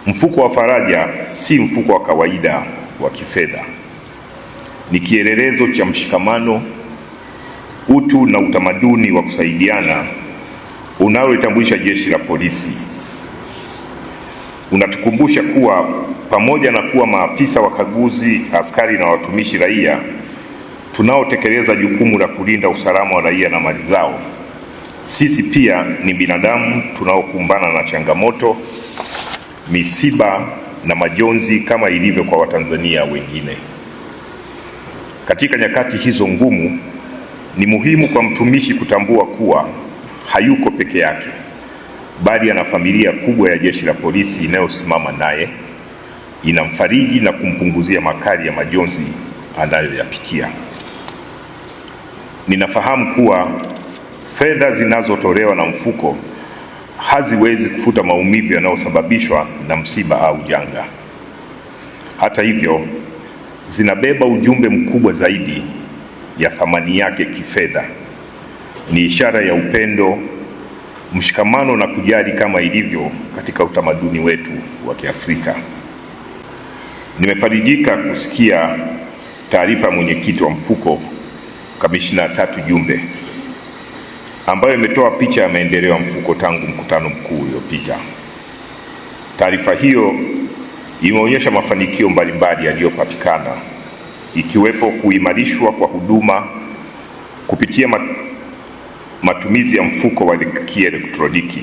Mfuko wa Faraja si mfuko wa kawaida wa kifedha. Ni kielelezo cha mshikamano, utu na utamaduni wa kusaidiana unaoitambulisha Jeshi la Polisi. Unatukumbusha kuwa pamoja na kuwa maafisa wakaguzi, askari na watumishi raia tunaotekeleza jukumu la kulinda usalama wa raia na mali zao, sisi pia ni binadamu tunaokumbana na changamoto, misiba na majonzi kama ilivyo kwa Watanzania wengine. Katika nyakati hizo ngumu, ni muhimu kwa mtumishi kutambua kuwa hayuko peke yake, bali ana familia kubwa ya Jeshi la Polisi inayosimama naye, inamfariji na kumpunguzia makali ya majonzi anayoyapitia. Ninafahamu kuwa fedha zinazotolewa na mfuko haziwezi kufuta maumivu yanayosababishwa na msiba au janga. Hata hivyo, zinabeba ujumbe mkubwa zaidi ya thamani yake kifedha. Ni ishara ya upendo, mshikamano na kujali kama ilivyo katika utamaduni wetu wa Kiafrika. Nimefarijika kusikia taarifa ya mwenyekiti wa mfuko, Kamishna Tatu Jumbe, ambayo imetoa picha ya maendeleo ya mfuko tangu mkutano mkuu uliopita. Taarifa hiyo imeonyesha mafanikio mbalimbali yaliyopatikana, ikiwepo kuimarishwa kwa huduma kupitia matumizi ya mfuko wa kielektroniki,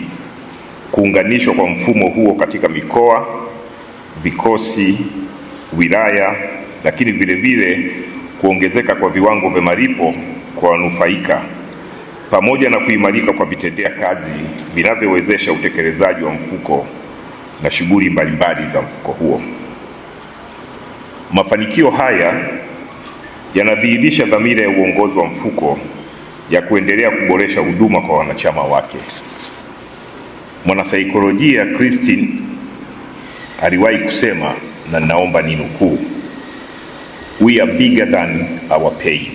kuunganishwa kwa mfumo huo katika mikoa, vikosi, wilaya, lakini vile vile kuongezeka kwa viwango vya malipo kwa wanufaika, pamoja na kuimarika kwa vitendea kazi vinavyowezesha utekelezaji wa mfuko na shughuli mbalimbali za mfuko huo. Mafanikio haya yanadhihirisha dhamira ya uongozi wa mfuko ya kuendelea kuboresha huduma kwa wanachama wake. Mwanasaikolojia Christine aliwahi kusema, na naomba ninukuu, "We are bigger than our pain.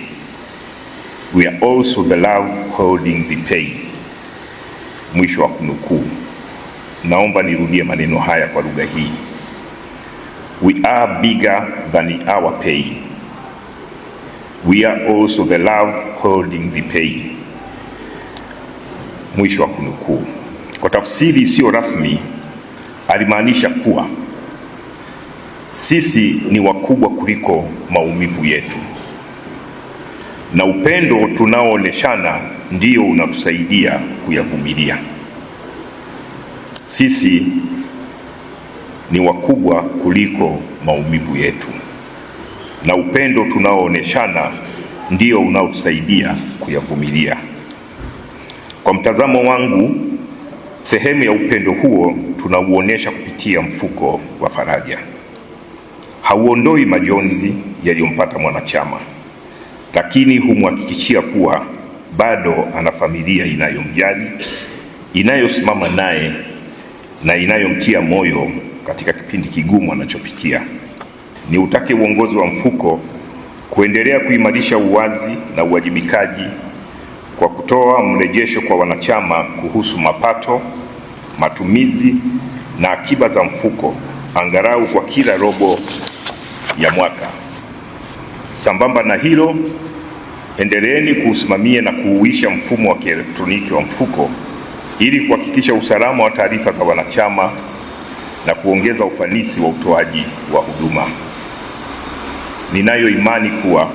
We are also the love holding the pain." Mwisho wa kunukuu. Naomba nirudie maneno haya kwa lugha hii. We are bigger than our pain. We are also the love holding the pain. Mwisho wa kunukuu. Kwa tafsiri isiyo rasmi, alimaanisha kuwa sisi ni wakubwa kuliko maumivu yetu, na upendo tunaooneshana ndio unatusaidia kuyavumilia. Sisi ni wakubwa kuliko maumivu yetu, na upendo tunaooneshana ndio unaotusaidia kuyavumilia. Kwa mtazamo wangu, sehemu ya upendo huo tunauonesha kupitia mfuko wa Faraja. Hauondoi majonzi yaliyompata mwanachama, lakini humhakikishia kuwa bado ana familia inayomjali, inayosimama naye na inayomtia moyo katika kipindi kigumu anachopitia. Niutake uongozi wa mfuko kuendelea kuimarisha uwazi na uwajibikaji kwa kutoa mrejesho kwa wanachama kuhusu mapato, matumizi na akiba za mfuko angalau kwa kila robo ya mwaka. Sambamba na hilo, endeleeni kuusimamia na kuuisha mfumo wa kielektroniki wa mfuko ili kuhakikisha usalama wa taarifa za wanachama na kuongeza ufanisi wa utoaji wa huduma. Ninayo imani kuwa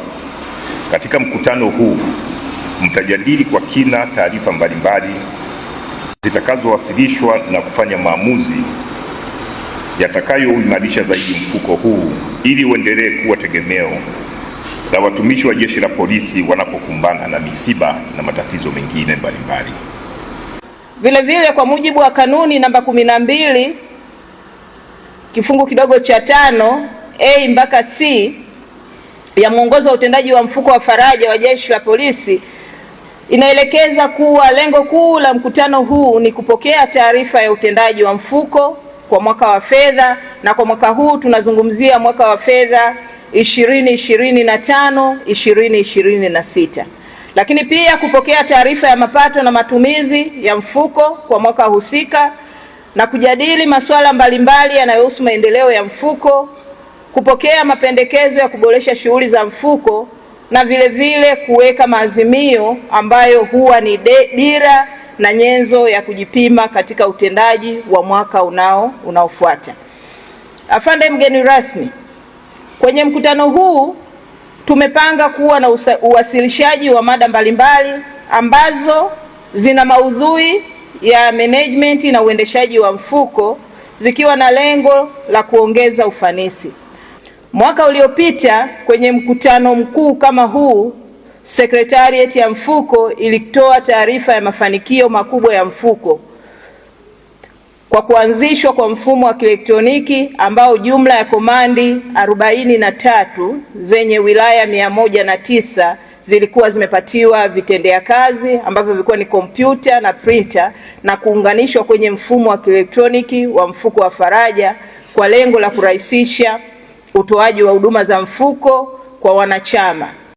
katika mkutano huu mtajadili kwa kina taarifa mbalimbali zitakazowasilishwa na kufanya maamuzi yatakayoimarisha zaidi mfuko huu ili uendelee kuwa tegemeo la watumishi wa Jeshi la Polisi wanapokumbana na misiba na matatizo mengine mbalimbali. Vile vile, kwa mujibu wa kanuni namba 12 kifungu kidogo cha 5 A mpaka C ya mwongozo wa utendaji wa mfuko wa Faraja wa Jeshi la Polisi, inaelekeza kuwa lengo kuu la mkutano huu ni kupokea taarifa ya utendaji wa mfuko kwa mwaka wa fedha, na kwa mwaka huu tunazungumzia mwaka wa fedha 2025 2026. Lakini pia kupokea taarifa ya mapato na matumizi ya mfuko kwa mwaka husika na kujadili masuala mbalimbali yanayohusu maendeleo ya mfuko, kupokea mapendekezo ya kuboresha shughuli za mfuko na vile vile kuweka maazimio ambayo huwa ni dira na nyenzo ya kujipima katika utendaji wa mwaka unaofuata. Afande mgeni rasmi, kwenye mkutano huu tumepanga kuwa na uwasilishaji wa mada mbalimbali ambazo zina maudhui ya management na uendeshaji wa mfuko zikiwa na lengo la kuongeza ufanisi. Mwaka uliopita kwenye mkutano mkuu kama huu, Secretariat ya mfuko ilitoa taarifa ya mafanikio makubwa ya mfuko kwa kuanzishwa kwa mfumo wa kielektroniki ambao jumla ya komandi 43 zenye wilaya 109 zilikuwa zimepatiwa vitendea kazi ambavyo vilikuwa ni kompyuta na printer na kuunganishwa kwenye mfumo wa kielektroniki wa mfuko wa Faraja kwa lengo la kurahisisha utoaji wa huduma za mfuko kwa wanachama.